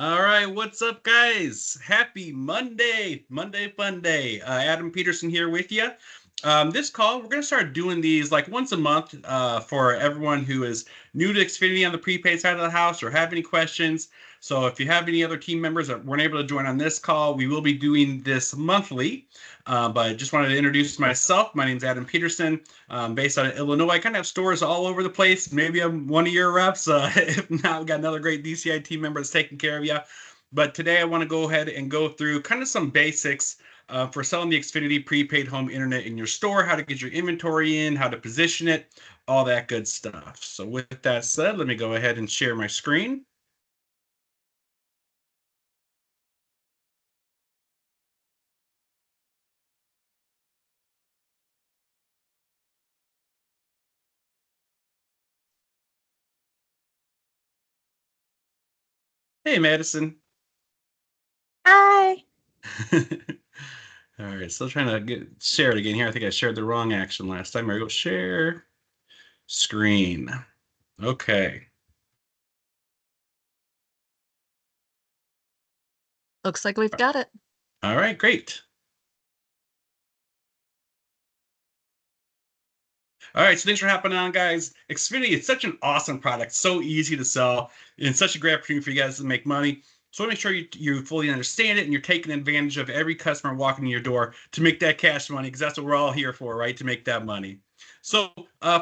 All right, what's up, guys? Happy Monday, Monday Fun Day. Adam Peterson here with you. This call, we're going to start doing these like once a month for everyone who is new to Xfinity on the prepaid side of the house or have any questions. So if you have any other team members that weren't able to join on this call, we will be doing this monthly. But I just wanted to introduce myself. My name is Adam Peterson, based out of Illinois. I kind of have stores all over the place. Maybe I'm one of your reps. If not, we've got another great DCI team member that's taking care of you. But today I want to go ahead and go through kind of some basics for selling the Xfinity prepaid home internet in your store, how to get your inventory in, how to position it, all that good stuff. So with that said, let me go ahead and share my screen. Hey, Madison. Hi. All right, still trying to share it again here. I think I shared the wrong action last time. There we go, share screen. Okay. Looks like we've got it. All right, great. All right, so thanks for hopping on, guys. Xfinity is such an awesome product, so easy to sell, and such a great opportunity for you guys to make money. So make sure you fully understand it and you're taking advantage of every customer walking in your door to make that cash money, because that's what we're all here for, right? To make that money. So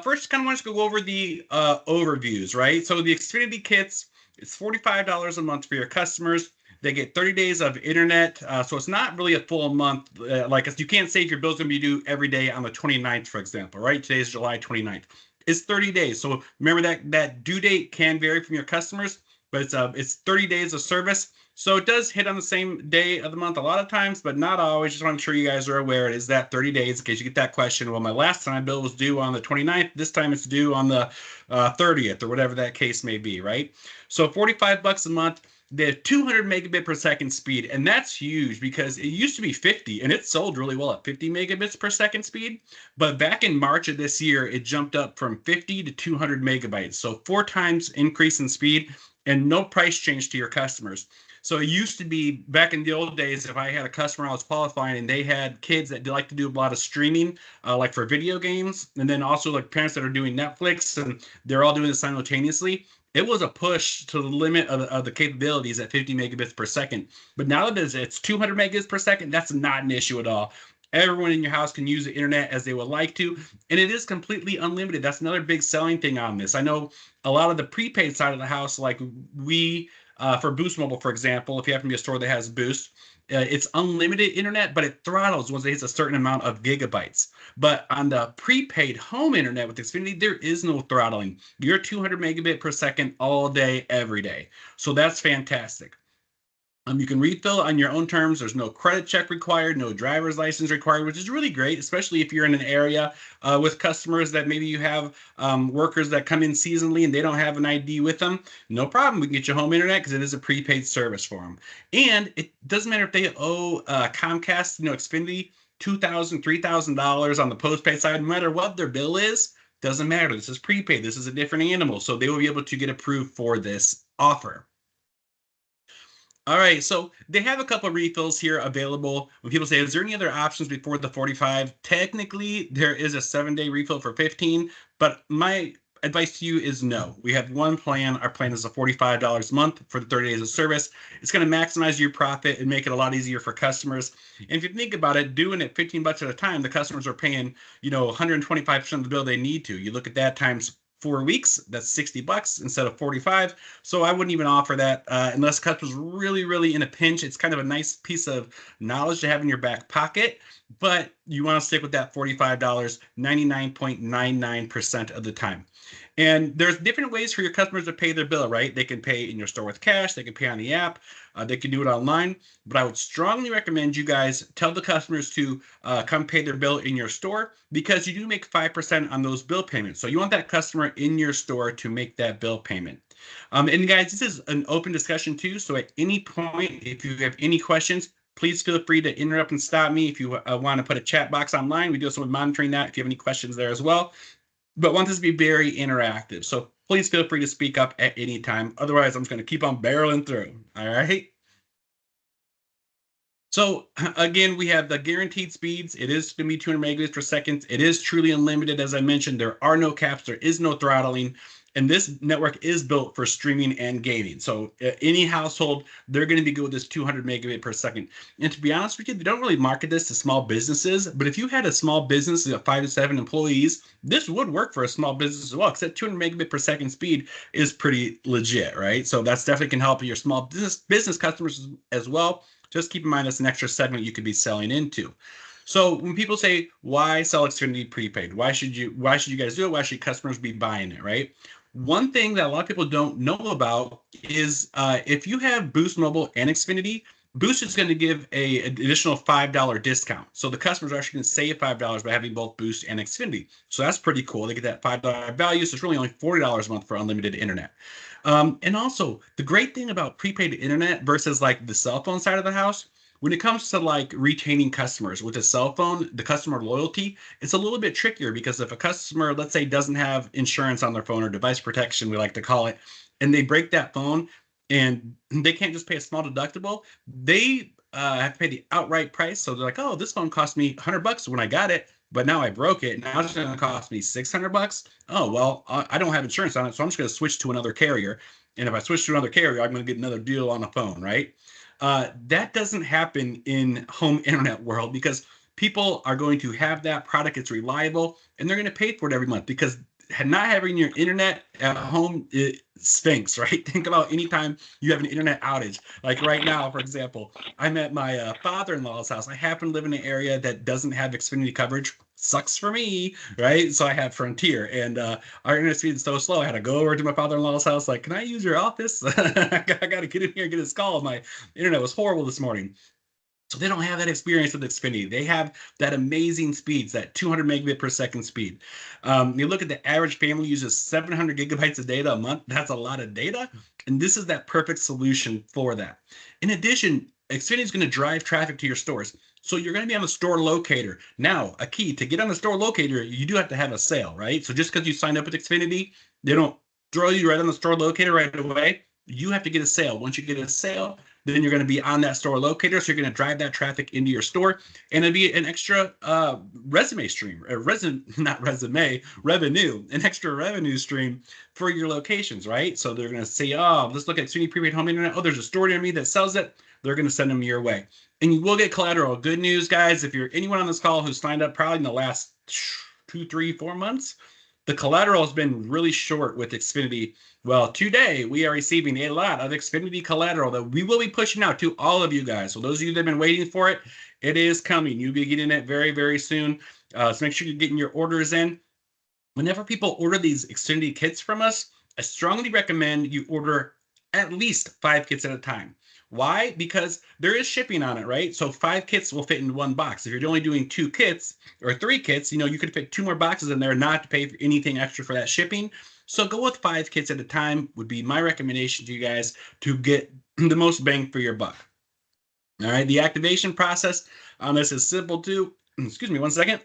first, kind of want to go over the overviews, right? So the Xfinity kits, it's $45 a month for your customers. They get 30 days of internet, so it's not really a full month. Like you can't say if your bill's going to be due every day on the 29th, for example, right? Today is July 29th. It's 30 days. So remember that due date can vary from your customers, but it's 30 days of service. So it does hit on the same day of the month a lot of times, but not always. Just want to make sure you guys are aware it is that 30 days in case you get that question. Well, my last time bill was due on the 29th. This time it's due on the 30th or whatever that case may be, right? So 45 bucks a month. They have 200 megabit per second speed, and that's huge because it used to be 50, and it sold really well at 50 megabits per second speed. But back in March of this year, it jumped up from 50 to 200 megabytes. So 4 times increase in speed and no price change to your customers. So it used to be back in the old days, if I had a customer I was qualifying and they had kids that like to do a lot of streaming, like for video games, and then also like parents that are doing Netflix and they're all doing it simultaneously, it was a push to the limit of the capabilities at 50 megabits per second. But now that it's 200 megabits per second, that's not an issue at all. Everyone in your house can use the internet as they would like to, and it is completely unlimited. That's another big selling thing on this. I know a lot of the prepaid side of the house, like for Boost Mobile, for example, if you happen to be a store that has Boost, it's unlimited internet, but it throttles once it hits a certain amount of gigabytes. But on the prepaid home internet with Xfinity, there is no throttling. You're 200 megabit per second all day, every day. So that's fantastic. You can refill on your own terms. There's no credit check required, no driver's license required, which is really great, especially if you're in an area with customers that maybe you have workers that come in seasonally and they don't have an ID with them. No problem. We can get you home internet because it is a prepaid service for them. And it doesn't matter if they owe Comcast, Xfinity, $2,000, $3,000 on the postpaid side, no matter what their bill is, doesn't matter. This is prepaid. This is a different animal. So they will be able to get approved for this offer. All right, so they have a couple of refills here available. When people say, is there any other options before the 45? Technically, there is a 7-day refill for 15, but my advice to you is no. We have one plan. Our plan is a $45 a month for the 30 days of service. It's going to maximize your profit and make it a lot easier for customers. And if you think about it, doing it 15 bucks at a time, the customers are paying, 125% of the bill they need to. You look at that times 4 weeks, that's 60 bucks instead of 45. So I wouldn't even offer that unless customer's really, really in a pinch. It's kind of a nice piece of knowledge to have in your back pocket, but you want to stick with that $45 99.99% of the time. And there's different ways for your customers to pay their bill, right? They can pay in your store with cash, they can pay on the app, they can do it online. But I would strongly recommend you guys tell the customers to come pay their bill in your store because you do make 5% on those bill payments. So you want that customer in your store to make that bill payment. And guys, this is an open discussion too. So at any point, if you have any questions, please feel free to interrupt and stop me. If you want to put a chat box online, we do some monitoring that if you have any questions there as well. but want this to be very interactive. So please feel free to speak up at any time. Otherwise, I'm just going to keep on barreling through. All right. So again, we have the guaranteed speeds. It is going to be 200 megabits per second. It is truly unlimited. As I mentioned, there are no caps. There is no throttling. And this network is built for streaming and gaming. So any household, they're going to be good with this 200 megabit per second. And to be honest with you, they don't really market this to small businesses. But if you had a small business of 5 to 7 employees, this would work for a small business as well, because that 200 megabit per second speed is pretty legit, right? So that's definitely can help your small business customers as well. Just keep in mind that's an extra segment you could be selling into. So when people say, why sell Xfinity Prepaid? Why should you guys do it? Why should customers be buying it, right? One thing that a lot of people don't know about is if you have Boost Mobile and Xfinity, Boost is going to give an additional $5 discount. So the customers are actually going to save $5 by having both Boost and Xfinity. So that's pretty cool. They get that $5 value. So it's really only $40 a month for unlimited internet. And also, the great thing about prepaid internet versus like the cell phone side of the house, when it comes to like retaining customers with a cell phone, the customer loyalty, it's a little bit trickier because if a customer, let's say, doesn't have insurance on their phone or device protection, we like to call it, and they break that phone and they can't just pay a small deductible, they have to pay the outright price. So they're like, oh, this phone cost me $100 when I got it, but now I broke it. Now it's going to cost me $600. Oh, well, I don't have insurance on it, so I'm just going to switch to another carrier. And if I switch to another carrier, I'm going to get another deal on the phone, right? That doesn't happen in home internet world because people are going to have that product. It's reliable, and they're going to pay for it every month because not having your internet at home, it stinks, right? Think about anytime you have an internet outage. Like right now, for example, I'm at my father-in-law's house. I happen to live in an area that doesn't have Xfinity coverage. Sucks for me, right? So I have Frontier, and our internet speed is so slow. I had to go over to my father-in-law's house, like, can I use your office? I got to get in here and get his call. My internet was horrible this morning. So they don't have that experience with Xfinity. They have that amazing speeds, that 200 megabit per second speed. You look at the average family uses 700 gigabytes of data a month. That's a lot of data. And this is that perfect solution for that. In addition, Xfinity is going to drive traffic to your stores. So you're going to be on the store locator. Now, a key to get on the store locator, you do have to have a sale, right? So just because you signed up with Xfinity, they don't throw you right on the store locator right away. You have to get a sale. Once you get a sale, then you're going to be on that store locator. So you're going to drive that traffic into your store, and it'll be an extra revenue, an extra revenue stream for your locations, right? So they're going to say, oh, let's look at Xfinity Prepaid Home Internet. Oh, there's a store near me that sells it. They're going to send them your way. And you will get collateral. Good news, guys. If you're anyone on this call who's signed up probably in the last 2, 3, 4 months, the collateral has been really short with Xfinity. Well, today we are receiving a lot of Xfinity collateral that we will be pushing out to all of you guys. So those of you that have been waiting for it, it is coming. You'll be getting it very, very soon. So make sure you're getting your orders in. Whenever people order these Xfinity kits from us, I strongly recommend you order at least 5 kits at a time. Why? Because there is shipping on it, right? So 5 kits will fit in one box. If you're only doing 2 kits or 3 kits, you could fit 2 more boxes in there, not to pay for anything extra for that shipping. So go with 5 kits at a time would be my recommendation to you guys to get the most bang for your buck. All right, the activation process on this is simple too. Excuse me one second.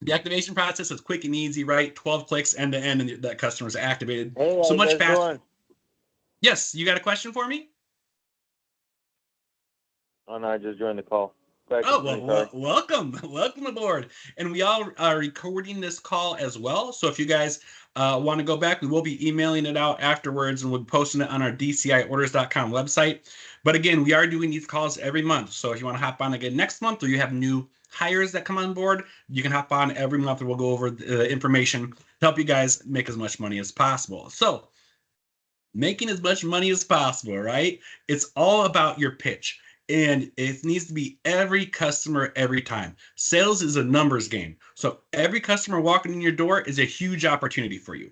The activation process is quick and easy, right? 12 clicks end to end, and that customer's activated. Hey, so much faster. Yes, you got a question for me? Oh, no, I just joined the call. Oh, well, welcome aboard. And we all are recording this call as well. So if you guys want to go back, we will be emailing it out afterwards, and we'll be posting it on our DCIorders.com website. But again, we are doing these calls every month. So if you want to hop on again next month, or you have new hires that come on board, you can hop on every month, and we'll go over the information to help you guys make as much money as possible. So making as much money as possible, right? It's all about your pitch. And it needs to be every customer every time. Sales is a numbers game. So every customer walking in your door is a huge opportunity for you.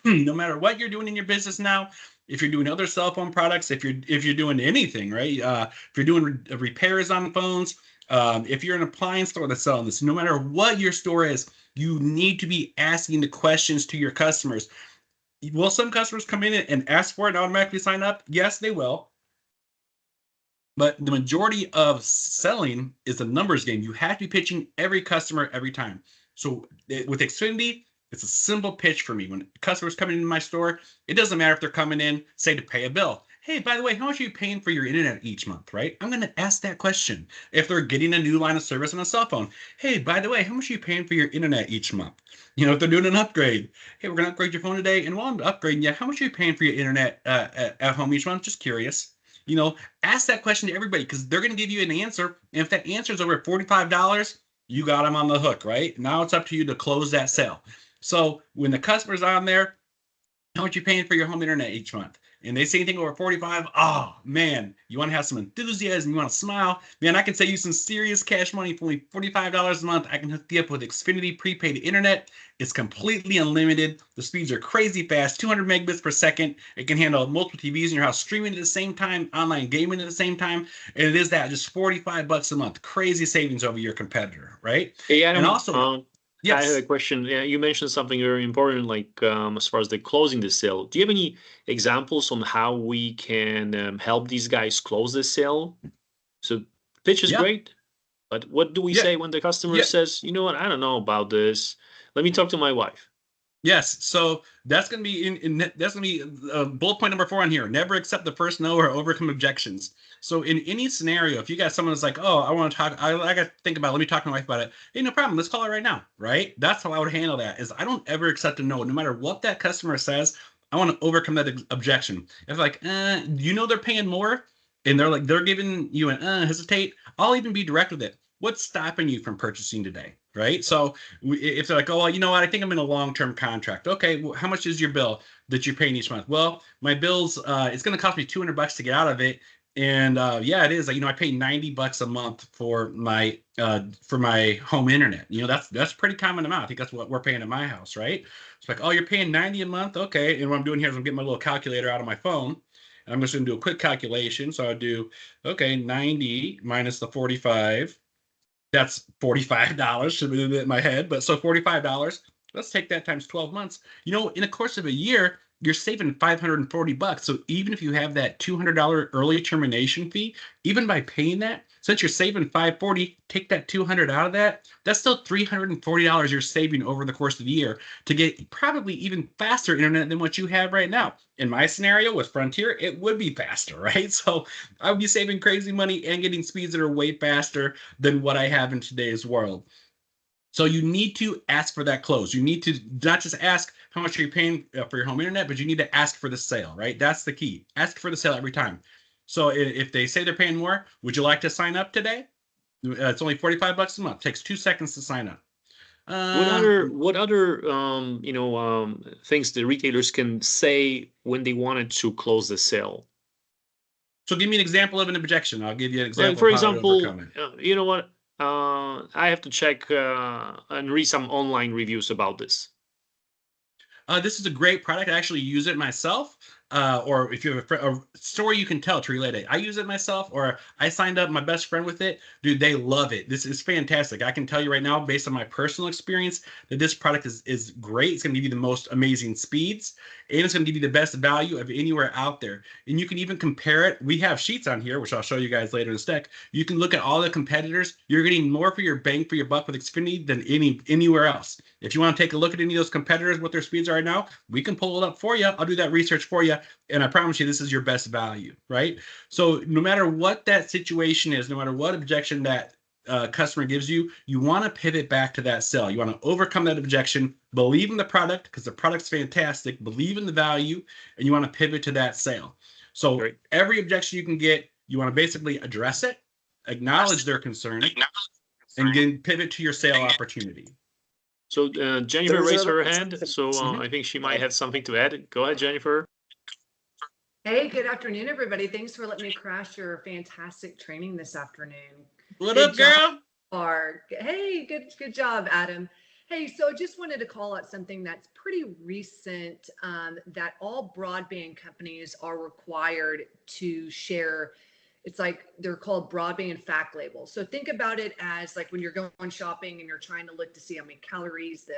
No matter what you're doing in your business now, if you're doing other cell phone products, if you're doing anything, right? If you're doing repairs on phones, if you're an appliance store that's selling this, no matter what your store is, you need to be asking the questions to your customers. Will some customers come in and ask for it and automatically sign up? Yes, they will. But the majority of selling is a numbers game. You have to be pitching every customer every time. So with Xfinity, it's a simple pitch for me. When customers come into my store, it doesn't matter if they're coming in, say, to pay a bill. Hey, by the way, how much are you paying for your internet each month, right? I'm going to ask that question. If they're getting a new line of service on a cell phone, hey, by the way, how much are you paying for your internet each month? If they're doing an upgrade, hey, we're going to upgrade your phone today. And while I'm upgrading you, how much are you paying for your internet at home each month? Just curious. Ask that question to everybody because they're going to give you an answer. And if that answer is over $45, you got them on the hook, right? Now it's up to you to close that sale. So when the customer's on there, how much you paying for your home internet each month? And they say anything over 45, oh man, you want to have some enthusiasm, you want to smile. Man, I can save you some serious cash money for only $45 a month. I can hook you up with Xfinity Prepaid internet. It's completely unlimited. The speeds are crazy fast, 200 megabits per second. It can handle multiple TVs in your house, streaming at the same time, online gaming at the same time. And it is that, just $45 a month. Crazy savings over your competitor, right? Hey, Adam, And also, I have a question. You mentioned something very important, like as far as the closing the sale. Do you have any examples on how we can help these guys close the sale? So pitch is great, but what do we say when the customer says, you know what, I don't know about this. Let me talk to my wife. Yes, so that's going to be that's going to be bullet point number 4 on here. Never accept the first no or overcome objections. So in any scenario, if you got someone that's like, oh, I want to talk, I got to think about it. Let me talk to my wife about it. Hey, no problem. Let's call it right now, right? That's how I would handle that. Is I don't ever accept a no, no matter what that customer says. I want to overcome that objection. If like, they're paying more, and they're giving you an hesitate. I'll even be direct with it. What's stopping you from purchasing today? Right. So if they're like, oh, well, you know what? I think I'm in a long-term contract. Okay. Well, how much is your bill that you're paying each month? Well, my bill's, it's going to cost me $200 to get out of it. And yeah, it is. I pay $90 a month for my home internet. That's pretty common amount. I think that's what we're paying at my house. Right. It's like, oh, you're paying $90 a month. Okay. And what I'm doing here is I'm getting my little calculator out of my phone. And I'm just going to do a quick calculation. So I'll do, okay, 90 minus the 45. That's $45 should be in my head, but so $45. Let's take that times 12 months. In the course of a year, you're saving $540. So even if you have that $200 early termination fee, even by paying that, since you're saving $540, take that $200 out of that. That's still $340 you're saving over the course of the year to get probably even faster internet than what you have right now. In my scenario with Frontier, it would be faster, right? So I would be saving crazy money and getting speeds that are way faster than what I have in today's world. So you need to ask for that close. You need to not just ask how much are you paying for your home internet, but you need to ask for the sale, right? That's the key. Ask for the sale every time. So if they say they're paying more, would you like to sign up today? It's only $45 a month. It takes 2 seconds to sign up. What other things the retailers can say when they wanted to close the sale? So give me an example of an objection. I'll give you an example. Like, for example, you know what? I have to check and read some online reviews about this. This is a great product. I actually use it myself. Or if you have a story you can tell to relate it. I use it myself, or I signed up my best friend with it. Dude, they love it. This is fantastic. I can tell you right now, based on my personal experience, that this product is great. It's going to give you the most amazing speeds, and it's going to give you the best value of anywhere out there. And you can even compare it. We have sheets on here, which I'll show you guys later in the deck. You can look at all the competitors. You're getting more for your bang for your buck with Xfinity than anywhere else. If you want to take a look at any of those competitors, what their speeds are right now, we can pull it up for you. I'll do that research for you. And I promise you, this is your best value, right? So no matter what that situation is, no matter what objection that customer gives you, you want to pivot back to that sell. You want to overcome that objection, believe in the product because the product's fantastic, believe in the value, and you want to pivot to that sale. So every objection you can get, you want to basically address it, acknowledge their concern, and then pivot to your sale opportunity. So Jennifer raised her hand, so I think she might have something to add. Go ahead, Jennifer. Hey, good afternoon, everybody. Thanks for letting me crash your fantastic training this afternoon. What up, girl? Hey, good job, Adam. Hey, so just wanted to call out something that's pretty recent, that all broadband companies are required to share. It's like they're called broadband fact labels. So think about it as like when you're going shopping and you're trying to look to see how many calories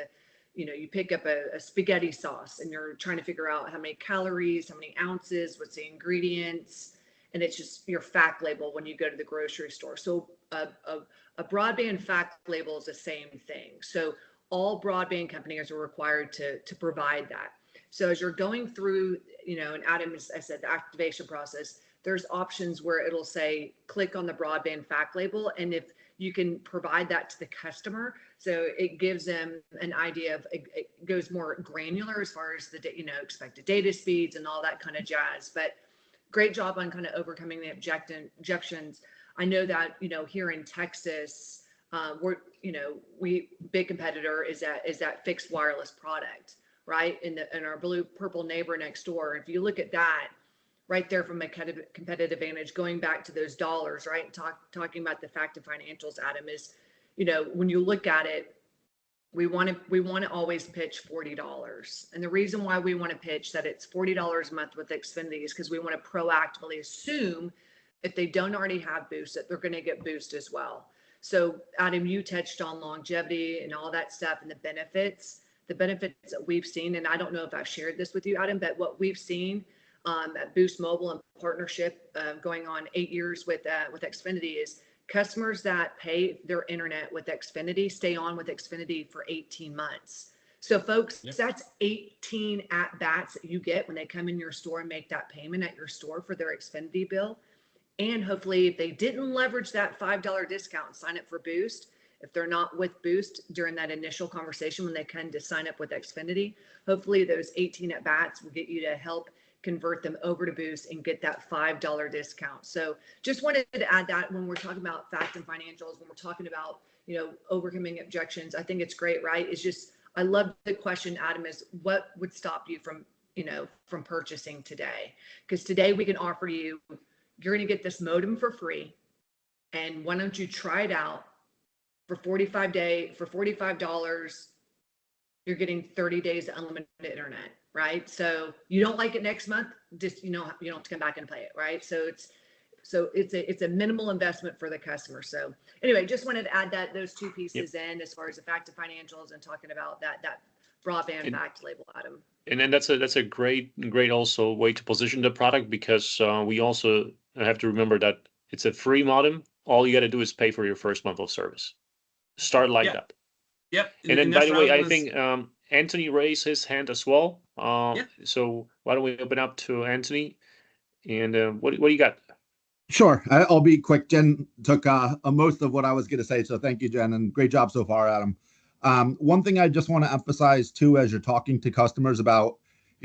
you pick up a spaghetti sauce and you're trying to figure out how many calories, how many ounces, what's the ingredients. and it's just your fact label when you go to the grocery store. So a broadband fact label is the same thing. So all broadband companies are required to provide that. So as you're going through, and Adam, as I said, the activation process, there's options where it'll say, click on the broadband fact label. And if you can provide that to the customer, so it gives them an idea of, it goes more granular as far as the, expected data speeds and all that kind of jazz. But great job on kind of overcoming the objections. I know that, here in Texas, we big competitor is that fixed wireless product, right? In our blue purple neighbor next door. If you look at that right there from a competitive advantage, going back to those dollars, right? Talking about the fact of financials, Adam, is, when you look at it, we want to always pitch $40. And the reason why we want to pitch that it's $40 a month with Xfinity is because we want to proactively assume if they don't already have Boost, that they're going to get Boost as well. So Adam, you touched on longevity and all that stuff and the benefits that we've seen. And I don't know if I've shared this with you, Adam, but what we've seen at Boost Mobile and partnership going on 8 years with Xfinity is customers that pay their internet with Xfinity stay on with Xfinity for 18 months. So folks, that's 18 at bats that you get when they come in your store and make that payment at your store for their Xfinity bill. And hopefully if they didn't leverage that $5 discount and sign up for Boost, if they're not with Boost during that initial conversation when they come to sign up with Xfinity, hopefully those 18 at bats will get you to help convert them over to Boost and get that $5 discount. So just wanted to add that when we're talking about fact and financials, when we're talking about, overcoming objections, I think it's great, right? It's just, I love the question, Adam, is what would stop you from, from purchasing today? Because today we can offer you, you're going to get this modem for free. And why don't you try it out for $45? You're getting 30 days of unlimited internet, right? So you don't like it next month, just, you don't have to come back and play it, right? So it's a minimal investment for the customer. So anyway, just wanted to add those two pieces in as far as the fact of financials and talking about that broadband fact label, Adam. And then that's a great also way to position the product, because we also have to remember that it's a free modem. All you got to do is pay for your first month of service. Start like that. Yep. And then, by the way, I think Anthony raised his hand as well. So why don't we open up to Anthony? And what do you got? Sure. I'll be quick. Jen took most of what I was going to say. So thank you, Jen. And great job so far, Adam. One thing I just want to emphasize, too, as you're talking to customers about,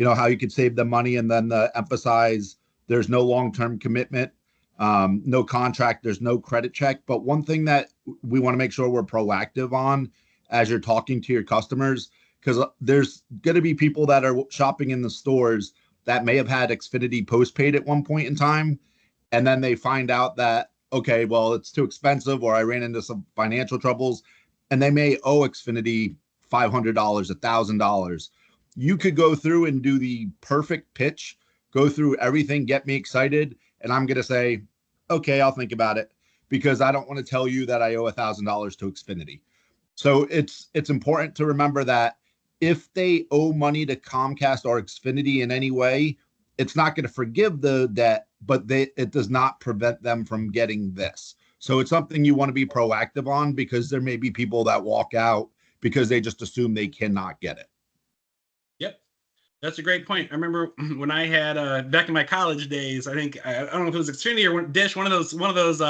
how you could save them money, and then emphasize there's no long-term commitment, no contract, there's no credit check. But one thing that we want to make sure we're proactive on as you're talking to your customers, because there's going to be people that are shopping in the stores that may have had Xfinity postpaid at one point in time, and then they find out that, okay, well, it's too expensive, or I ran into some financial troubles, and they may owe Xfinity $500, $1,000. You could go through and do the perfect pitch, go through everything, get me excited, and I'm going to say, okay, I'll think about it, because I don't want to tell you that I owe $1,000 to Xfinity. So it's important to remember that if they owe money to Comcast or Xfinity in any way, it's not going to forgive the debt, but it does not prevent them from getting this. So it's something you want to be proactive on, because there may be people that walk out because they just assume they cannot get it. Yep. That's a great point. I remember when I had back in my college days, I think I don't know if it was Xfinity or Dish, one of those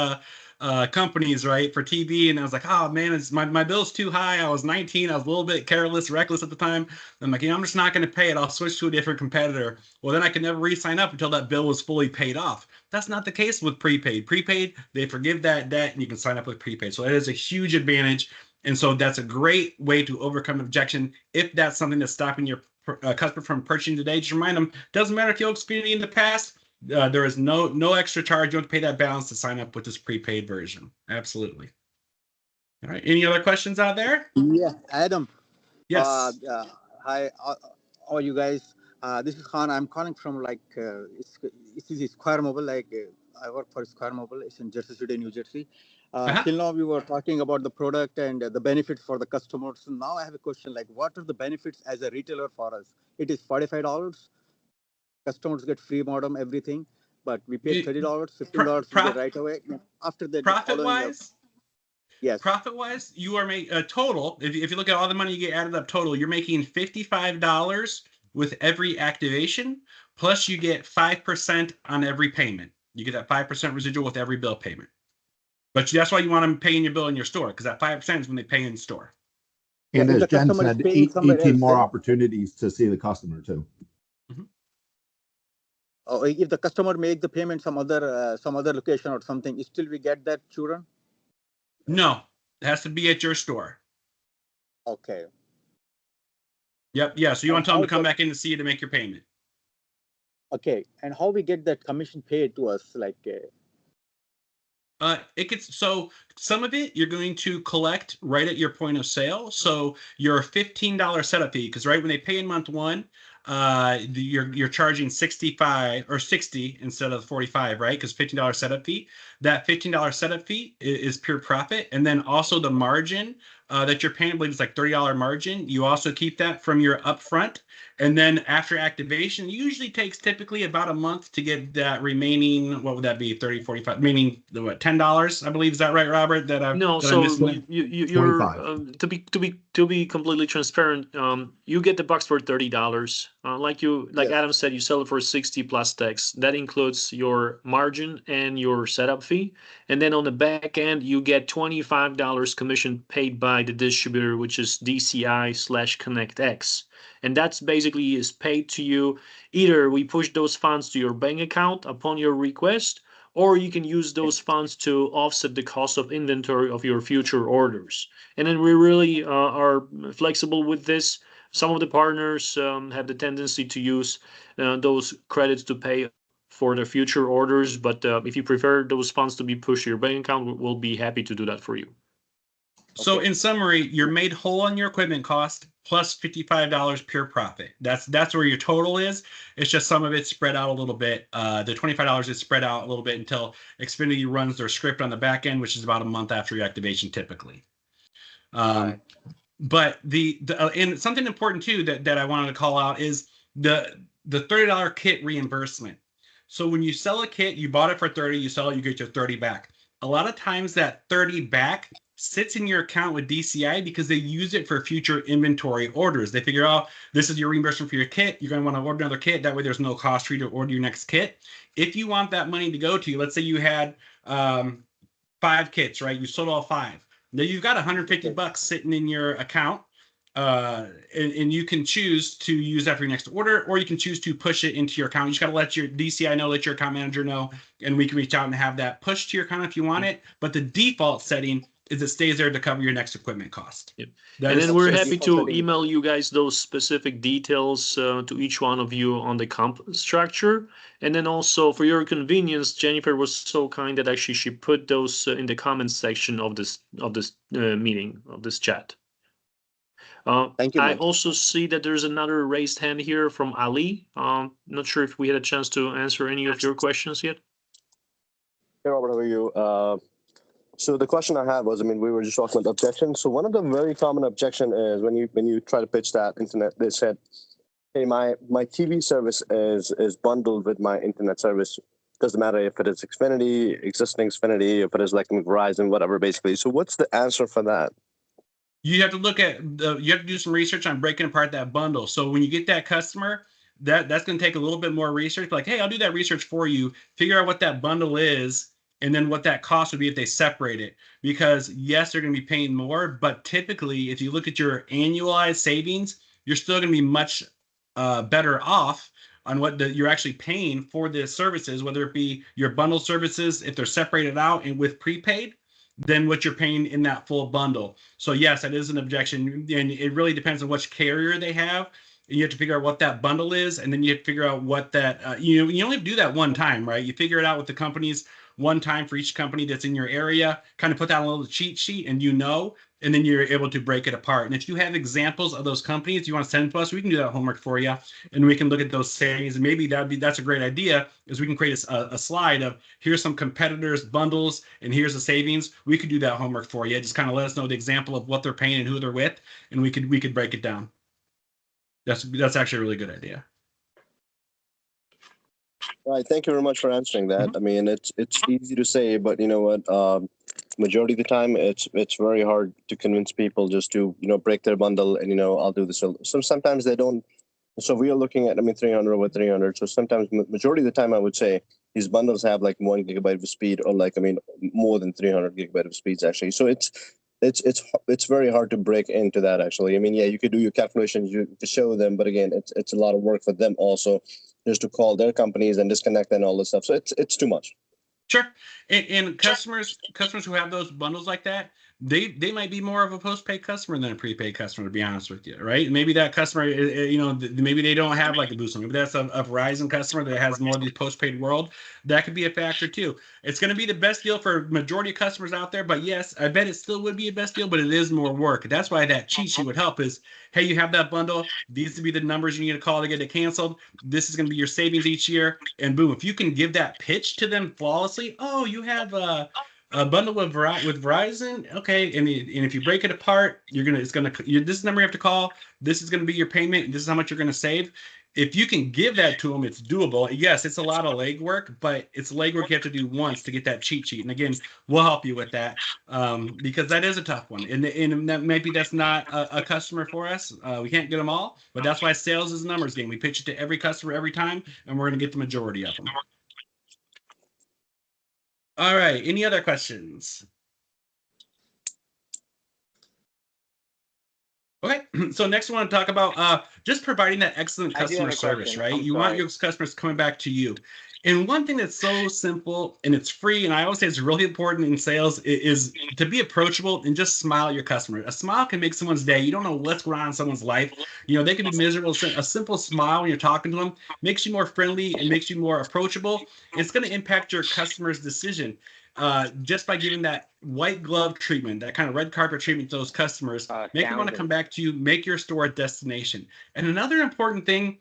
companies, right, for TV, and I was like, oh man, it's my bill's too high. I was 19, I was a little bit careless, reckless at the time. I'm like, I'm just not going to pay it. I'll switch to a different competitor. Well, then I could never re-sign up until that bill was fully paid off. That's not the case with prepaid. Prepaid, they forgive that debt, and you can sign up with prepaid. So that is a huge advantage. And so that's a great way to overcome objection. If that's something that's stopping your customer from purchasing today, just remind them, doesn't matter if you owe Xfinity in the past, there is no extra charge. You don't have to pay that balance to sign up with this prepaid version. Absolutely. All right. Any other questions out there? Yeah, Adam. Yes. Hi, how are you guys? This is Khan. I'm calling from it's Square Mobile. I work for Square Mobile. It's in Jersey City, New Jersey. Till now, we were talking about the product and the benefits for the customers. So now I have a question, what are the benefits as a retailer for us? It is $45. Customers get free modem, everything. but we paid $30, $15 we get right away. After that, profit wise, yes. Profit wise, you are making a total. If you look at all the money you get added up total, you're making $55 with every activation, plus you get 5% on every payment. You get that 5% residual with every bill payment. But that's why you want them paying your bill in your store, because that 5% is when they pay in store. And as Jen said, 18 more opportunities to see the customer too. Mm-hmm. Oh, if the customer make the payment some other location or something, still we get that children? No, it has to be at your store. Okay. Yep. Yeah. So you want to tell them to come back in to see you to make your payment. Okay. And how we get that commission paid to us? Like. It gets, so some of it you're going to collect right at your point of sale. So your $15 setup fee, because right when they pay in month one, you're charging 65 or 60 instead of 45, right? Because $15 setup fee. That $15 setup fee is pure profit, and then also the margin that you're paying, I believe it's like $30 margin. You also keep that from your upfront, and then after activation, usually takes typically about a month to get that remaining. What would that be? 30, 45, meaning what? $10, I believe. Is that right, Robert? No, so you're to be completely transparent. You get the box for $30. Like Adam said, you sell it for 60 plus tax. That includes your margin and your setup fee, and then on the back end you get $25 commission paid by the distributor, which is DCI/ConnectX, and that's basically is paid to you. Either we push those funds to your bank account upon your request, or you can use those funds to offset the cost of inventory of your future orders. And then we really are flexible with this. Some of the partners have the tendency to use those credits to pay for their future orders, but if you prefer those funds to be pushed to your bank account, we'll be happy to do that for you. So in summary, you're made whole on your equipment cost plus $55 pure profit. That's where your total is. It's just some of it's spread out a little bit. The $25 is spread out a little bit until Xfinity runs their script on the back end, which is about a month after your activation typically. But and something important too that I wanted to call out is the $30 kit reimbursement. So when you sell a kit, you bought it for 30, you sell it, you get your 30 back. A lot of times that 30 back sits in your account with DCI because they use it for future inventory orders. They figure out this is your reimbursement for your kit. You're going to want to order another kit. That way there's no cost for you to order your next kit. If you want that money to go to you, let's say you had 5 kits, right? You sold all 5. Now you've got $150 sitting in your account. And you can choose to use that for your next order, or you can choose to push it into your account. You just got to let your DCI know, let your account manager know, and we can reach out and have that pushed to your account if you want it. But the default setting is it stays there to cover your next equipment cost. Yep. And then we're happy to email you guys those specific details to each one of you on the comp structure. And then also for your convenience, Jennifer was so kind that actually she put those in the comments section of this meeting, of this chat. Thank you. I also see that there's another raised hand here from Ali. Not sure if we had a chance to answer any of your questions yet. Hey, Robert, how are you? So the question I had was, we were just talking about objections. So one of the very common objection is when you try to pitch that internet, they said, hey, my TV service is bundled with my internet service. Doesn't matter if it is Xfinity, existing Xfinity, if it is like Verizon, whatever, basically. So what's the answer for that? You have to look at you have to do some research on breaking apart that bundle. So when you get that customer, that's going to take a little bit more research. Like, hey, I'll do that research for you. Figure out what that bundle is, and then what that cost would be if they separate it. Because yes, they're going to be paying more, but typically, if you look at your annualized savings, you're still going to be much better off on what you're actually paying for the services, whether it be your bundle services, if they're separated out and with prepaid, than what you're paying in that full bundle. So yes, that is an objection, and it really depends on which carrier they have. You have to figure out what that bundle is, and then you have to figure out what that you only have to do that one time, right? You figure it out with the companies one time for each company that's in your area, kind of put that on a little cheat sheet, and and then you're able to break it apart. And if you have examples of those companies you want to send to us, we can do that homework for you, and we can look at those savings. And maybe that's a great idea, is we can create a slide of here's some competitors' bundles and here's the savings. We could do that homework for you. Just kind of let us know the example of what they're paying and who they're with, and we could break it down. That's actually a really good idea. Right. Thank you very much for answering that. I mean, it's easy to say, but you know what? Majority of the time, it's very hard to convince people just to break their bundle and I'll do this. So sometimes they don't. So we are looking at 300 over 300. So sometimes majority of the time, I would say these bundles have like 1 gigabyte of speed, or more than 300 gigabyte of speeds actually. So it's very hard to break into that actually. I mean, yeah, you could do your calculations to show them, but again, it's a lot of work for them also, just to call their companies and disconnect and all this stuff. So it's too much. Sure. And customers who have those bundles like that, they might be more of a postpaid customer than a prepaid customer, to be honest with you, right? Maybe that customer, maybe they don't have like a boost. Maybe that's a Verizon customer that has more of the postpaid world. That could be a factor too. It's going to be the best deal for majority of customers out there, but yes, I bet it still would be a best deal, but it is more work. That's why that cheat sheet would help is, hey, you have that bundle. These would be the numbers you need to call to get it canceled. This is going to be your savings each year. And boom, if you can give that pitch to them flawlessly, oh, you have a bundle with Verizon, okay, and if you break it apart, this is the number you have to call. This is going to be your payment. This is how much you're going to save. If you can give that to them, it's doable. Yes, it's a lot of legwork, but it's legwork you have to do once to get that cheat sheet. And again, we'll help you with that because that is a tough one. And that maybe that's not a customer for us. We can't get them all, but that's why sales is a numbers game. We pitch it to every customer every time, and we're going to get the majority of them. All right. Any other questions? Okay. So next I want to talk about just providing that excellent customer service, right? You want your customers coming back to you. And one thing that's so simple and it's free, and I always say it's really important in sales, is to be approachable and just smile at your customer. A smile can make someone's day. You don't know what's going on in someone's life. They can be miserable. A simple smile when you're talking to them makes you more friendly and makes you more approachable. It's going to impact your customer's decision. Just by giving that white glove treatment, that kind of red carpet treatment to those customers, make them want to come back to you, make your store a destination. And another important thing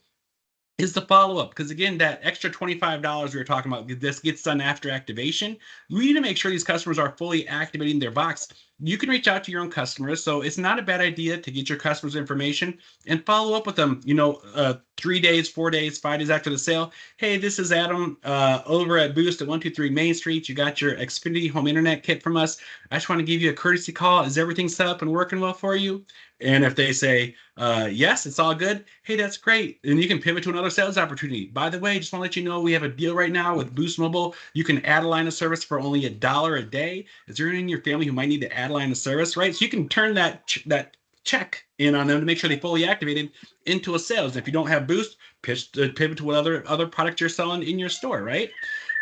is the follow-up, because again, that extra $25 we were talking about, this gets done after activation. We need to make sure these customers are fully activating their box. You can reach out to your own customers, so it's not a bad idea to get your customers' information and follow up with them 3 days, 4 days, 5 days after the sale. Hey, this is Adam over at Boost at 123 Main Street. You got your Xfinity home internet kit from us. I just want to give you a courtesy call. Is everything set up and working well for you? And if they say, yes, it's all good, hey, that's great. And you can pivot to another sales opportunity. By the way, just want to let you know we have a deal right now with Boost Mobile. You can add a line of service for only $1 a day. Is there anyone in your family who might need to add a line of service, right? So you can turn that check in on them to make sure they fully activated into a sales. And if you don't have Boost, pivot to what other product you're selling in your store, right?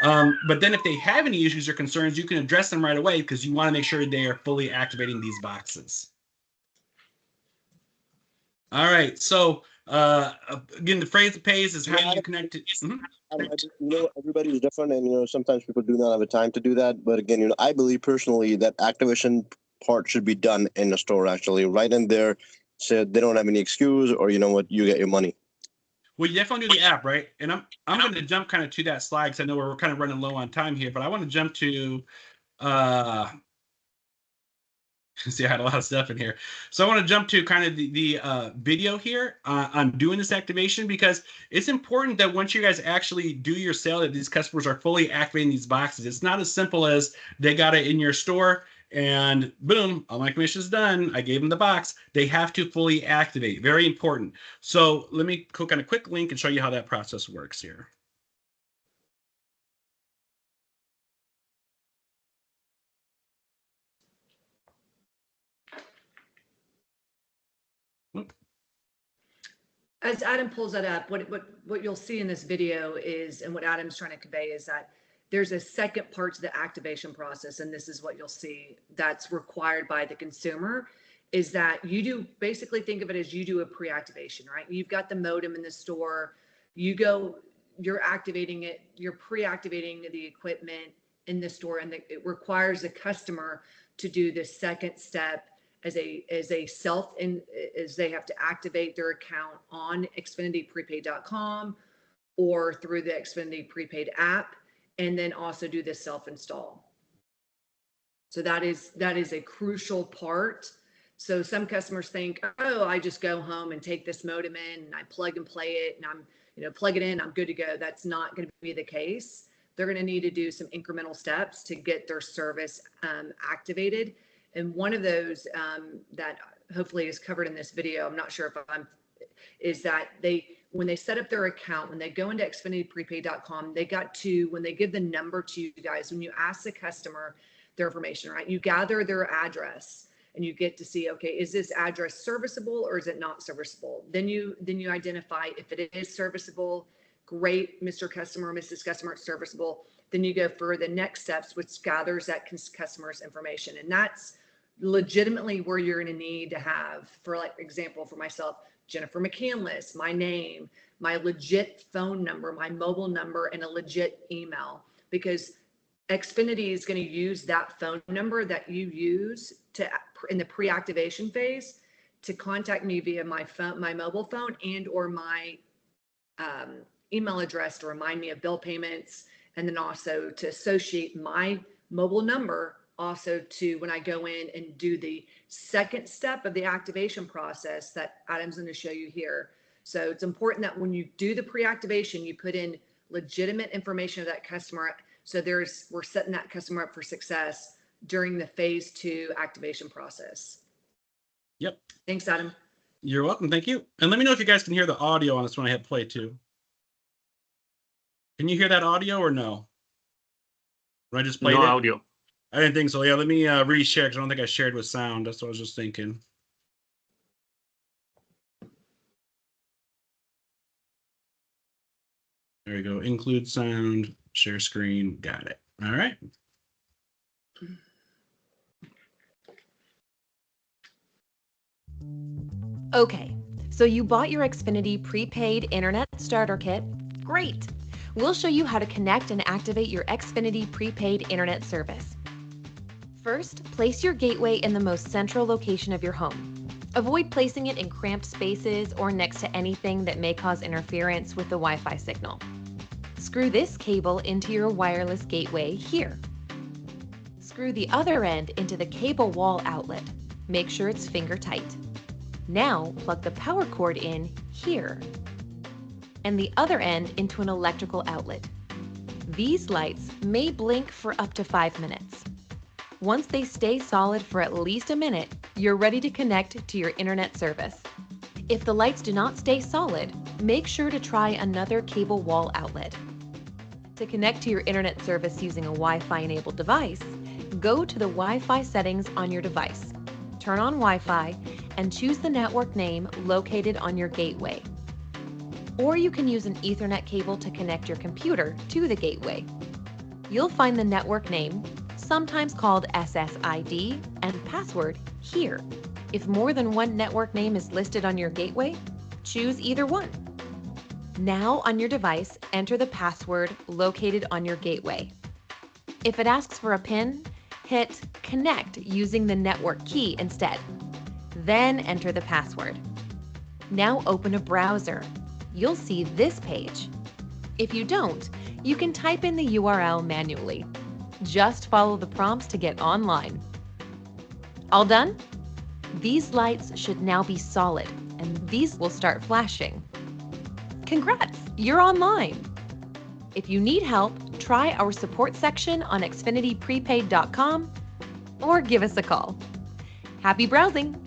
But then if they have any issues or concerns, you can address them right away because you want to make sure they are fully activating these boxes. All right. So again, the phrase that pays is how do you connect it? Everybody is different, and sometimes people do not have the time to do that. But again, I believe personally that activation part should be done in the store actually, right in there, so they don't have any excuse, or you get your money. Well, you definitely do the app, right? And I'm going to jump kind of to that slide because I know we're kind of running low on time here, but I want to jump to see, I had a lot of stuff in here. So I want to jump to kind of the video here on doing this activation, because it's important that once you guys actually do your sale, that these customers are fully activating these boxes. It's not as simple as they got it in your store and boom, all my commission is done. I gave them the box. They have to fully activate. Very important. So let me click on a quick link and show you how that process works here. As Adam pulls that up, what you'll see in this video is, and what Adam's trying to convey is that there's a second part to the activation process, and this is what you'll see that's required by the consumer, is that basically think of it as you do a pre-activation, right? You've got the modem in the store, you're activating it, you're pre-activating the equipment in the store, and it requires the customer to do the second step as they have to activate their account on XfinityPrepaid.com or through the Xfinity Prepaid app, and then also do the self-install. So that is a crucial part. So some customers think, oh, I just go home and take this modem in and I plug and play it and I'm plug it in, I'm good to go. That's not going to be the case. They're going to need to do some incremental steps to get their service activated. And one of those that hopefully is covered in this video, I'm not sure if is that when they set up their account, when they go into xfinityprepaid.com, when they give the number to you guys, when you ask the customer their information, right? You gather their address and you get to see, okay, is this address serviceable or is it not serviceable? Then you identify if it is serviceable, great, Mr. Customer, Mrs. Customer, it's serviceable. Then you go for the next steps, which gathers that customer's information. And that's legitimately where you're going to need to have, for like example, for myself, Jennifer McCandless, my name, my legit phone number, my mobile number, and a legit email, because Xfinity is going to use that phone number that you use in the pre-activation phase to contact me via my phone, my mobile phone, and or my email address to remind me of bill payments, and then also to associate my mobile number also to when I go in and do the second step of the activation process that Adam's going to show you here. So it's important that when you do the pre-activation, you put in legitimate information of that customer. So we're setting that customer up for success during the phase 2 activation process. Yep. Thanks, Adam. You're welcome. Thank you. And let me know if you guys can hear the audio on this when I hit play too. Can you hear that audio or no? When I just played no it? audio. I didn't think so. Yeah, let me reshare because I don't think I shared with sound. That's what I was just thinking. There we go. Include sound, share screen. Got it. All right. Okay, so you bought your Xfinity Prepaid Internet Starter Kit. Great! We'll show you how to connect and activate your Xfinity Prepaid Internet service. First, place your gateway in the most central location of your home. Avoid placing it in cramped spaces or next to anything that may cause interference with the Wi-Fi signal. Screw this cable into your wireless gateway here. Screw the other end into the cable wall outlet. Make sure it's finger tight. Now plug the power cord in here and the other end into an electrical outlet. These lights may blink for up to 5 minutes. Once they stay solid for at least a minute, you're ready to connect to your internet service. If the lights do not stay solid, make sure to try another cable wall outlet. To connect to your internet service using a Wi-Fi enabled device, go to the Wi-Fi settings on your device. Turn on Wi-Fi and choose the network name located on your gateway. Or you can use an Ethernet cable to connect your computer to the gateway. You'll find the network name, sometimes called SSID, and password here. If more than one network name is listed on your gateway, choose either one. Now on your device, enter the password located on your gateway. If it asks for a PIN, hit Connect using the network key instead. Then enter the password. Now open a browser. You'll see this page. If you don't, you can type in the URL manually. Just follow the prompts to get online. All done? These lights should now be solid, and these will start flashing. Congrats, you're online. If you need help, try our support section on xfinityprepaid.com or give us a call. Happy browsing!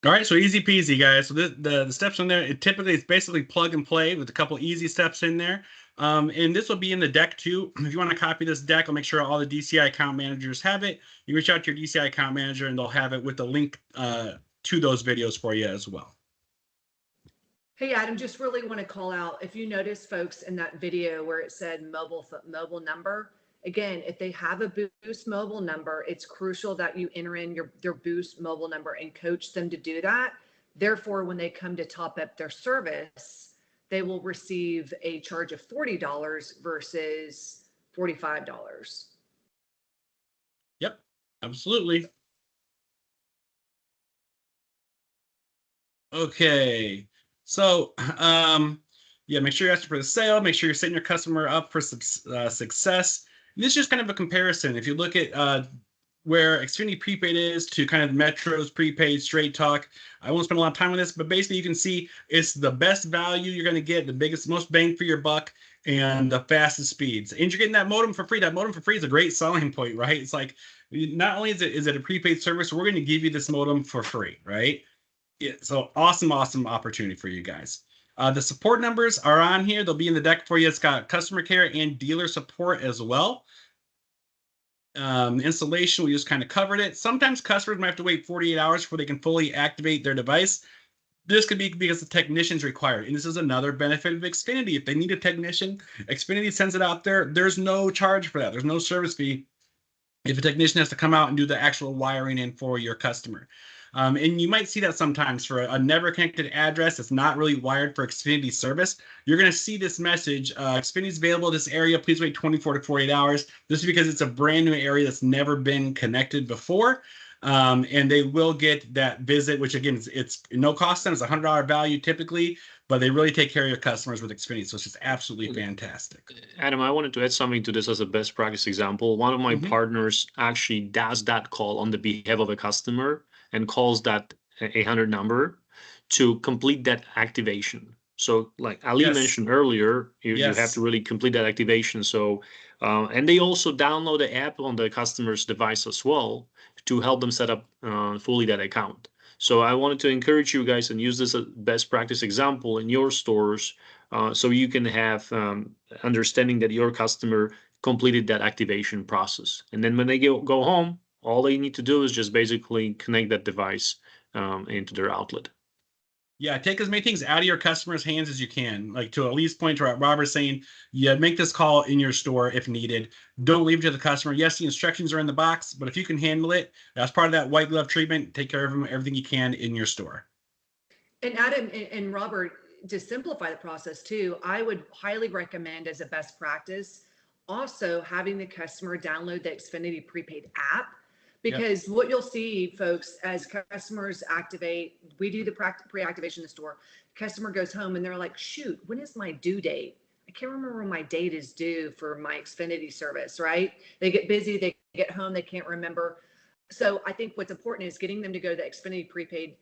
All right, so easy peasy, guys. So the steps in there, it's basically plug and play with a couple easy steps in there. And this will be in the deck too. If you want to copy this deck, I'll make sure all the DCI account managers have it. You reach out to your DCI account manager and they'll have it with the link to those videos for you as well. Hey, Adam, just really want to call out, if you notice folks in that video where it said mobile number, again, if they have a Boost mobile number, it's crucial that you enter in their Boost mobile number and coach them to do that. Therefore, when they come to top up their service, they will receive a charge of $40 versus $45. Yep, absolutely. Okay. So, yeah, make sure you're asking for the sale. Make sure you're setting your customer up for success. And this is just kind of a comparison. If you look at where Xfinity Prepaid is to kind of Metro's prepaid straight talk. I won't spend a lot of time on this, but basically you can see it's the best value you're going to get, the biggest, most bang for your buck, and the fastest speeds. And you're getting that modem for free. That modem for free is a great selling point, right? It's like, not only is it a prepaid service, we're going to give you this modem for free, right? Yeah, so awesome opportunity for you guys. The support numbers are on here. They'll be in the deck for you. It's got customer care and dealer support as well. Installation, we just kind of covered it. Sometimes customers might have to wait 48 hours before they can fully activate their device. This could be because the technician's required. And this is another benefit of Xfinity. If they need a technician, Xfinity sends it out there. There's no charge for that. There's no service fee if a technician has to come out and do the actual wiring in for your customer. And you might see that sometimes for a never connected address that's not really wired for Xfinity service. You're going to see this message, Xfinity is available in this area. Please wait 24 to 48 hours. This is because it's a brand new area that's never been connected before. And they will get that visit, which again, it's no cost to them. It's a $100 value typically, but they really take care of your customers with Xfinity. So it's just absolutely fantastic. Adam, I wanted to add something to this as a best practice example. One of my partners actually does that call on the behalf of a customer and calls that 800 number to complete that activation. So like Ali mentioned earlier, you have to really complete that activation. So, and they also download the app on the customer's device as well to help them set up fully that account. So I wanted to encourage you guys and use this as best practice example in your stores so you can have understanding that your customer completed that activation process. And then when they go home, all they need to do is just basically connect that device into their outlet. Yeah, take as many things out of your customer's hands as you can. Like to Ali's point, to Robert's saying, make this call in your store if needed. Don't leave it to the customer. Yes, the instructions are in the box, but if you can handle it, as part of that white glove treatment, take care of them, everything you can in your store. And Adam and Robert, to simplify the process too, I would highly recommend as a best practice also having the customer download the Xfinity Prepaid app. Because what you'll see, folks, as customers activate, we do the pre-activation in the store. Customer goes home and they're like, shoot, when is my due date? I can't remember when my date is due for my Xfinity service, right? They get busy, they get home, they can't remember. So I think what's important is getting them to go to the Xfinity Prepaid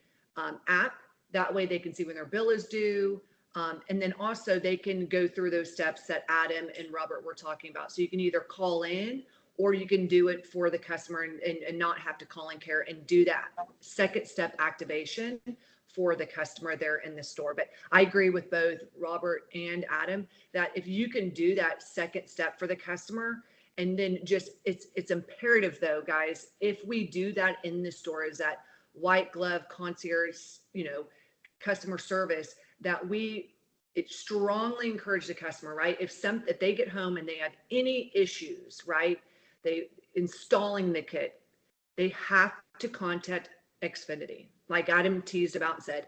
app. That way they can see when their bill is due. And then also they can go through those steps that Adam and Robert were talking about. So you can either call in or you can do it for the customer and not have to call in care and do that second step activation for the customer there in the store. But I agree with both Robert and Adam that if you can do that second step for the customer, and then just it's imperative though, guys, if we do that in the store, is that white glove concierge, customer service, that it strongly encourage the customer, right? If they get home and they have any issues, right? They installing the kit, they have to contact Xfinity. Like Adam teased about and said,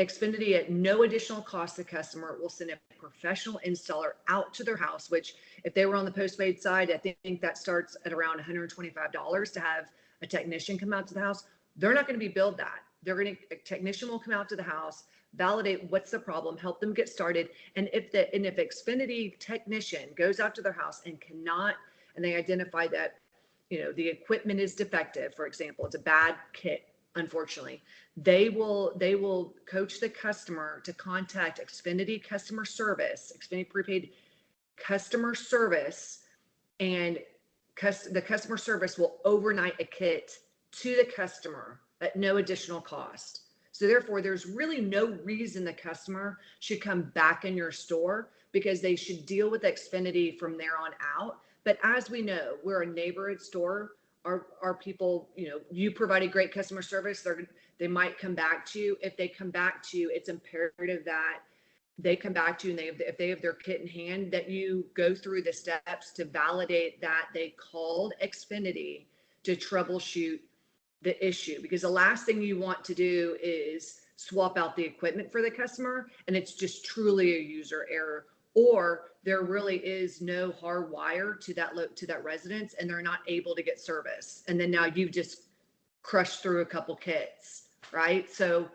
Xfinity at no additional cost to the customer will send a professional installer out to their house, which if they were on the postpaid side, I think that starts at around $125 to have a technician come out to the house. They're not going to be billed that. A technician will come out to the house, validate what's the problem, help them get started. And if Xfinity technician goes out to their house and they identify that, the equipment is defective, for example, it's a bad kit, unfortunately, they will coach the customer to contact Xfinity customer service, Xfinity Prepaid customer service, and the customer service will overnight a kit to the customer at no additional cost. So therefore, there's really no reason the customer should come back in your store, because they should deal with Xfinity from there on out. But as we know, we're a neighborhood store. Our people, you provide a great customer service, they might come back to you. If they come back to you, it's imperative that they come back to you, and if they have their kit in hand, that you go through the steps to validate that they called Xfinity to troubleshoot the issue. Because the last thing you want to do is swap out the equipment for the customer and it's just truly a user error, or there really is no hard wire to that residence and they're not able to get service, and then now you've just crushed through a couple kits, right? So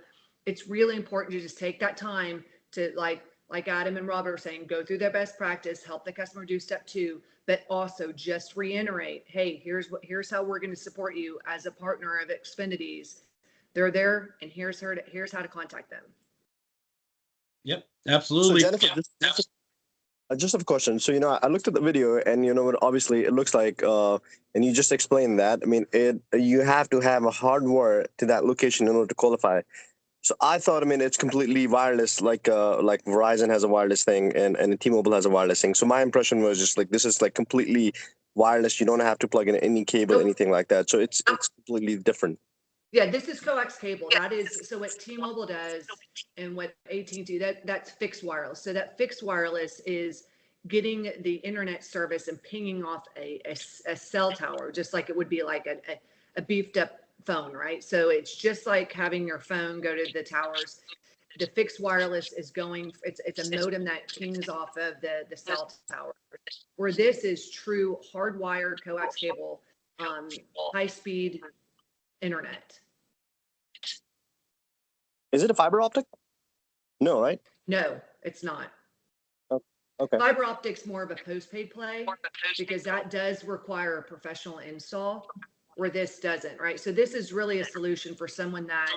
it's really important to just take that time to, like like Adam and Robert are saying, go through their best practice, help the customer do step 2, but also just reiterate, hey, here's how we're going to support you as a partner of Xfinity's. They're there, and here's how to contact them. Yep, absolutely. So Jennifer, just a question. So, I looked at the video and, obviously it looks like, and you just explained that. I mean, you have to have a hardware to that location in order to qualify. So I thought, it's completely wireless, like Verizon has a wireless thing and T-Mobile has a wireless thing. So my impression was just like, this is like completely wireless. You don't have to plug in any cable, anything like that. So it's completely different. Yeah, this is coax cable. That is, so what T-Mobile does and what AT&T, that's fixed wireless. So that fixed wireless is getting the internet service and pinging off a cell tower, just like it would be like a beefed up phone, right? So it's just like having your phone go to the towers. The fixed wireless is going, it's a modem that pings off of the cell tower, where this is true hardwired coax cable, high speed internet. Is it a fiber optic? No, right? No, it's not. Oh, okay. Fiber optics more of a postpaid play because that does require a professional install, where this doesn't, right? So this is really a solution for someone that,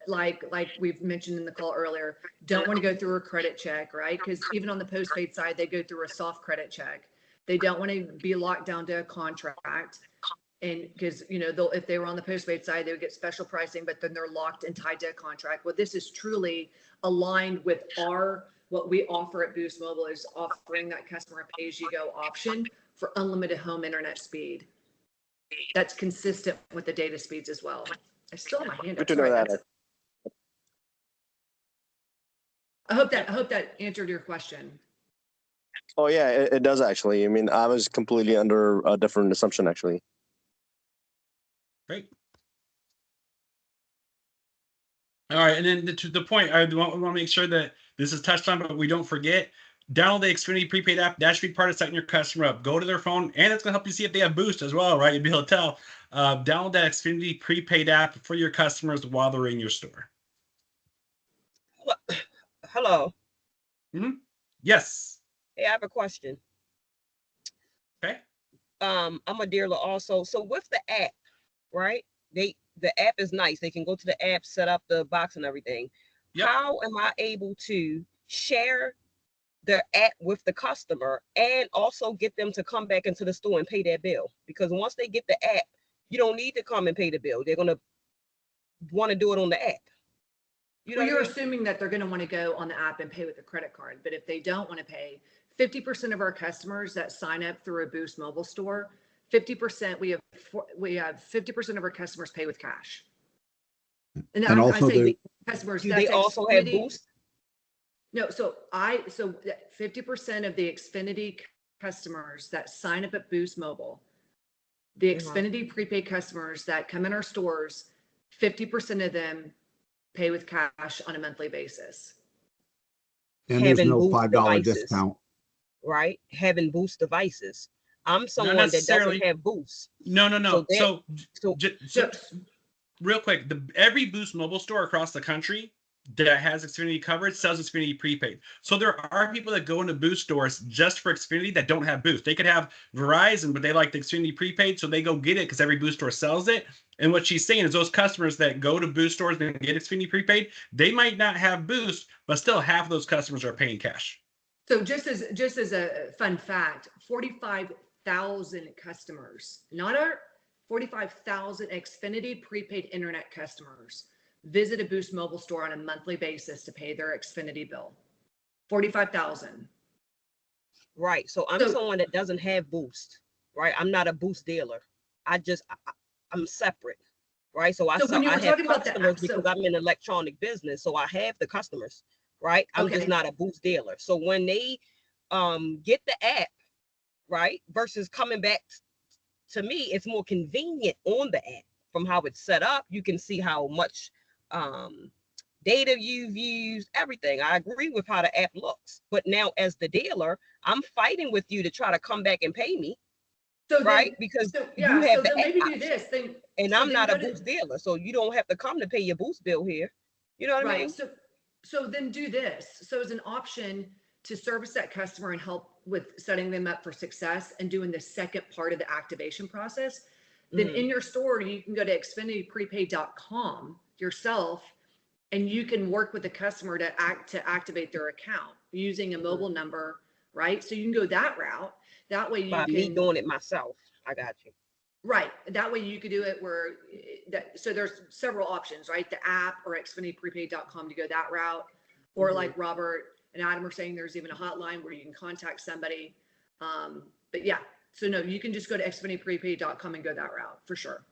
like we've mentioned in the call earlier, don't want to go through a credit check, right? Because even on the postpaid side, they go through a soft credit check. They don't want to be locked down to a contract. And because, if they were on the postpaid side, they would get special pricing, but then they're locked and tied to a contract. Well, this is truly aligned with what we offer at Boost Mobile, is offering that customer pay-as-you-go option for unlimited home internet speed. That's consistent with the data speeds as well. I still have my hand up. Good to know that. I hope that answered your question. Oh yeah, it does actually. I was completely under a different assumption actually. Great. All right, and then to the point, I want to make sure that this is touched on, but we don't forget. Download the Xfinity Prepaid app. That should be part of setting your customer up. Go to their phone, and it's going to help you see if they have Boost as well, right? You'll be able to tell. Download that Xfinity Prepaid app for your customers while they're in your store. Hello. Mm-hmm. Yes. Hey, I have a question. Okay. I'm a dealer also. So with the app, right? The app is nice. They can go to the app, set up the box and everything. Yep. How am I able to share the app with the customer and also get them to come back into the store and pay their bill? Because once they get the app, you don't need to come and pay the bill. They're going to want to do it on the app. You're assuming that they're going to want to go on the app and pay with a credit card. But if they don't want to pay, 50% of our customers that sign up through a Boost Mobile store, 50%, we have 50% of our customers pay with cash. And also customers, do they also have Boost? No, so 50% of the Xfinity customers that sign up at Boost Mobile, the Xfinity prepaid customers that come in our stores, 50% of them pay with cash on a monthly basis. And there's no $5 discount. Right? Having Boost devices. I'm someone that doesn't have Boost. No. So real quick, every Boost Mobile store across the country that has Xfinity coverage sells Xfinity Prepaid. So there are people that go into Boost stores just for Xfinity that don't have Boost. They could have Verizon, but they like the Xfinity Prepaid, so they go get it because every Boost store sells it. And what she's saying is those customers that go to Boost stores and get Xfinity Prepaid, they might not have Boost, but still half of those customers are paying cash. So just as a fun fact, 45,000 customers, not our 45,000 Xfinity prepaid internet customers visit a Boost Mobile store on a monthly basis to pay their Xfinity bill. 45,000. Right. So I'm someone that doesn't have Boost, right? I'm not a Boost dealer. I'm separate, right? So I have customers because I'm in electronic business. So I have the customers, right? I'm just not a Boost dealer. So when they get the app, right, versus coming back to me, it's more convenient on the app from how it's set up. You can see how much data you've used, everything. I agree with how the app looks. But now as the dealer, I'm fighting with you to try to come back and pay me. Right? Because you have the maybe app do this thing. And I'm not a Boost dealer, so you don't have to come to pay your Boost bill here. You know what I mean? So then do this. So as an option to service that customer and help with setting them up for success and doing the second part of the activation process, then in your store, you can go to xfinityprepaid.com yourself, and you can work with the customer to activate their account using a mobile number, right? So you can go that route. That way you can me doing it myself. I got you. Right. That way you could do it where so there's several options, right? The app or xfinityprepaid.com to go that route. Or like Robert and Adam are saying, there's even a hotline where you can contact somebody. But yeah, so no, you can just go to xfinityprepaid.com and go that route for sure.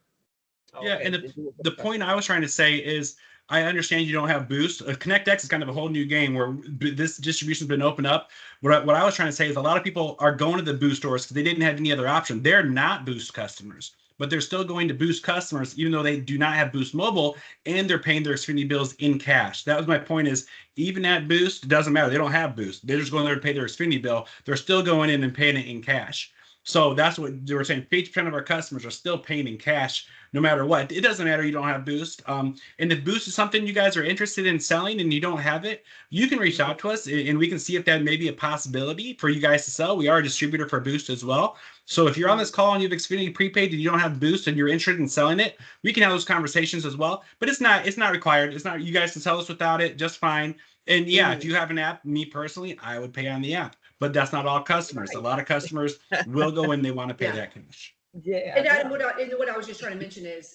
Yeah, and the point I was trying to say is, I understand you don't have Boost. ConnectX is kind of a whole new game where this distribution's been opened up. What I was trying to say is a lot of people are going to the Boost stores because they didn't have any other option. They're not Boost customers, but they're still going to Boost customers, even though they do not have Boost Mobile, and they're paying their Xfinity bills in cash. That was my point is, even at Boost, it doesn't matter. They don't have Boost. They're just going there to pay their Xfinity bill. They're still going in and paying it in cash. So that's what they were saying. 50% of our customers are still paying in cash no matter what. It doesn't matter. You don't have Boost. And if Boost is something you guys are interested in selling and you don't have it, you can reach out to us and we can see if that may be a possibility for you guys to sell. We are a distributor for Boost as well. So if you're on this call and you have Xfinity Prepaid and you don't have Boost and you're interested in selling it, we can have those conversations as well. But it's not required. It's not, you guys can sell us without it just fine. And yeah, if you have an app, me personally, I would pay on the app. But that's not all customers. A lot of customers will go in, they want to pay that cash. Yeah. And Adam, what I was just trying to mention is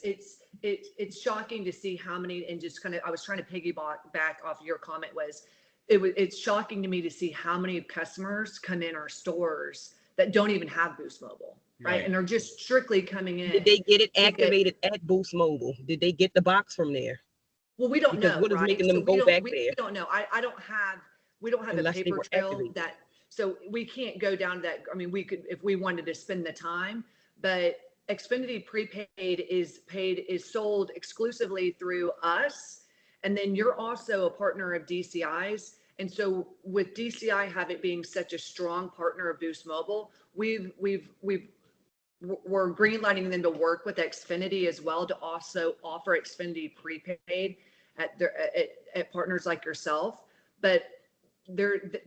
it's shocking to see how many, and just kind of, I was trying to piggyback back off your comment it's shocking to me to see how many customers come in our stores that don't even have Boost Mobile, right? And are just strictly coming in. Did they get it activated at Boost Mobile? Did they get the box from there? Well, we don't know. What is making them go back there? We don't know. We don't have a paper trail that, so we can't go down that. I mean, we could if we wanted to spend the time, but Xfinity Prepaid is sold exclusively through us, and then you're also a partner of DCI's. And so with DCI having being such a strong partner of Boost Mobile, we're greenlighting them to work with Xfinity as well to also offer Xfinity Prepaid at partners like yourself. But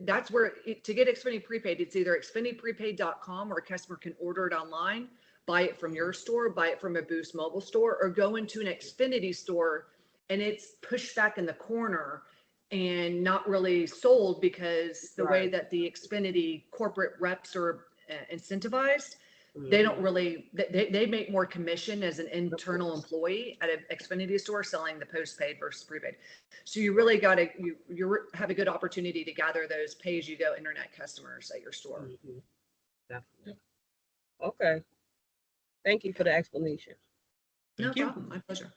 that's where to get Xfinity Prepaid, it's either xfinityprepaid.com, or a customer can order it online, buy it from your store, buy it from a Boost Mobile store, or go into an Xfinity store and it's pushed back in the corner and not really sold because the way that the Xfinity corporate reps are incentivized, they don't really, they make more commission as an internal employee at an Xfinity store selling the postpaid versus prepaid. So you really got to, you have a good opportunity to gather those pay-as-you-go internet customers at your store. Definitely. Okay. Thank you for the explanation. No problem. My pleasure.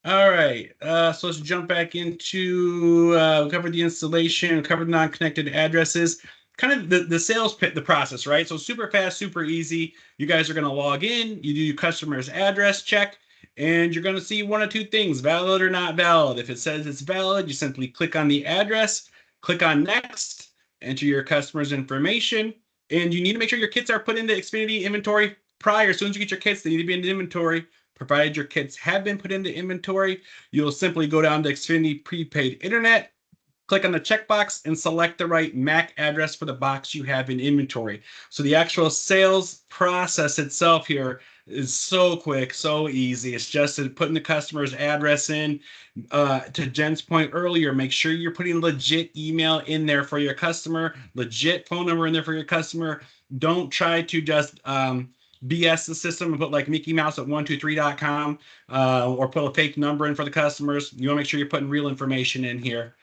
All right. So let's jump back into, we covered the installation, we covered non-connected addresses. Kind of the sales pit, the process, right? So super fast, super easy. You guys are going to log in, you do your customer's address check, and you're going to see one of two things, valid or not valid. If it says it's valid, you simply click on the address, click on next, enter your customer's information, and you need to make sure your kits are put into Xfinity inventory prior. As soon as you get your kits, they need to be in inventory. Provided your kits have been put into inventory, you'll simply go down to Xfinity Prepaid Internet, click on the checkbox and select the right MAC address for the box you have in inventory. So the actual sales process itself here is so quick, so easy. It's just putting the customer's address in. To Jen's point earlier, make sure you're putting legit email in there for your customer, legit phone number in there for your customer. Don't try to just BS the system and put like Mickey Mouse at 123.com or put a fake number in for the customers. You want to make sure you're putting real information in here.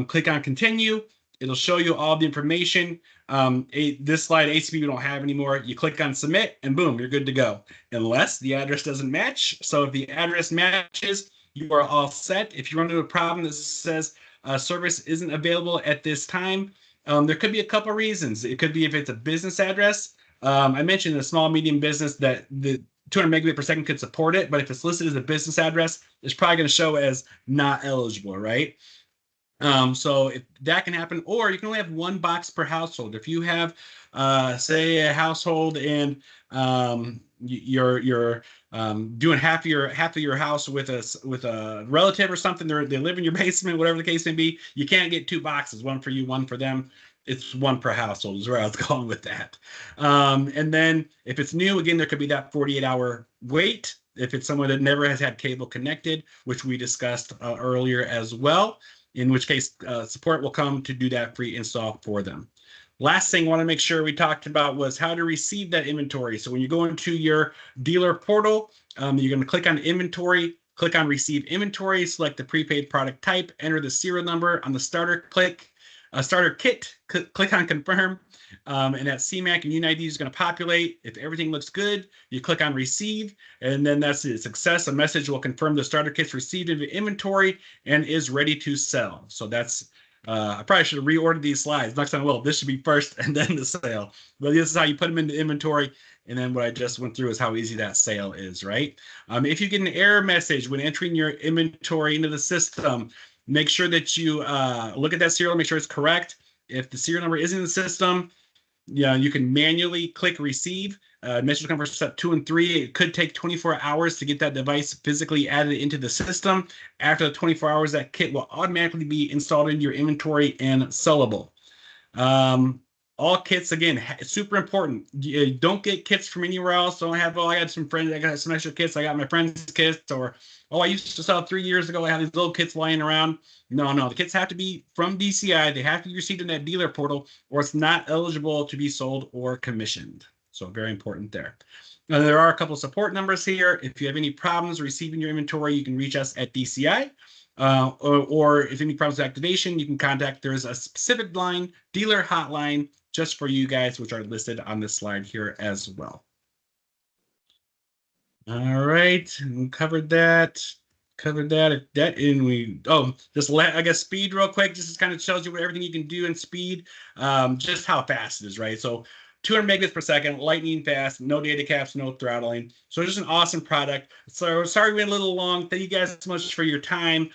Click on continue. It'll show you all the information. This slide ACP we don't have anymore. You click on submit and boom, you're good to go. Unless the address doesn't match. So if the address matches, you are all set. If you run into a problem that says service isn't available at this time, there could be a couple reasons. It could be if it's a business address. I mentioned a small medium business that the 200 megabit per second could support it, but if it's listed as a business address, it's probably going to show as not eligible, right? So if that can happen, or you can only have one box per household. If you have, say, a household and you're doing half of your house with a relative or something, they live in your basement, whatever the case may be, you can't get two boxes, one for you, one for them. It's one per household is where I was going with that. And then if it's new, again, there could be that 48-hour wait. If it's someone that never has had cable connected, which we discussed earlier as well, in which case support will come to do that free install for them. Last thing I want to make sure we talked about was how to receive that inventory. So when you go into your dealer portal, you're going to click on inventory, click on receive inventory, select the prepaid product type, enter the serial number on the starter kit, click on confirm, and that CMAC and UNID is going to populate. If everything looks good, you click on receive, and then that's it. Success. A message will confirm the starter kit's received into inventory and is ready to sell. So that's I probably should have reordered these slides. Next time I will. This should be first and then the sale. But this is how you put them into inventory. And then what I just went through is how easy that sale is, right? If you get an error message when entering your inventory into the system, make sure that you look at that serial, make sure it's correct. If the serial number isn't in the system, you can manually click receive. Message will come for step 2 and 3. It could take 24 hours to get that device physically added into the system. After the 24 hours, that kit will automatically be installed into your inventory and sellable. All kits, again, super important. You don't get kits from anywhere else. Don't have, I got some friends, I got some extra kits. I got my friend's kits, or, I used to sell 3 years ago. I have these little kits lying around. No, the kits have to be from DCI. They have to be received in that dealer portal, or it's not eligible to be sold or commissioned. So very important there. Now, there are a couple of support numbers here. If you have any problems receiving your inventory, you can reach us at DCI. Or if any problems with activation, you can contact, there's a specific line, dealer hotline, just for you guys, which are listed on this slide here as well. All right, we covered that. I guess speed real quick. Just kind of shows you what everything you can do in speed, just how fast it is, right? So 200 megabits per second, lightning fast, no data caps, no throttling. So just an awesome product. So sorry we went a little long. Thank you guys so much for your time.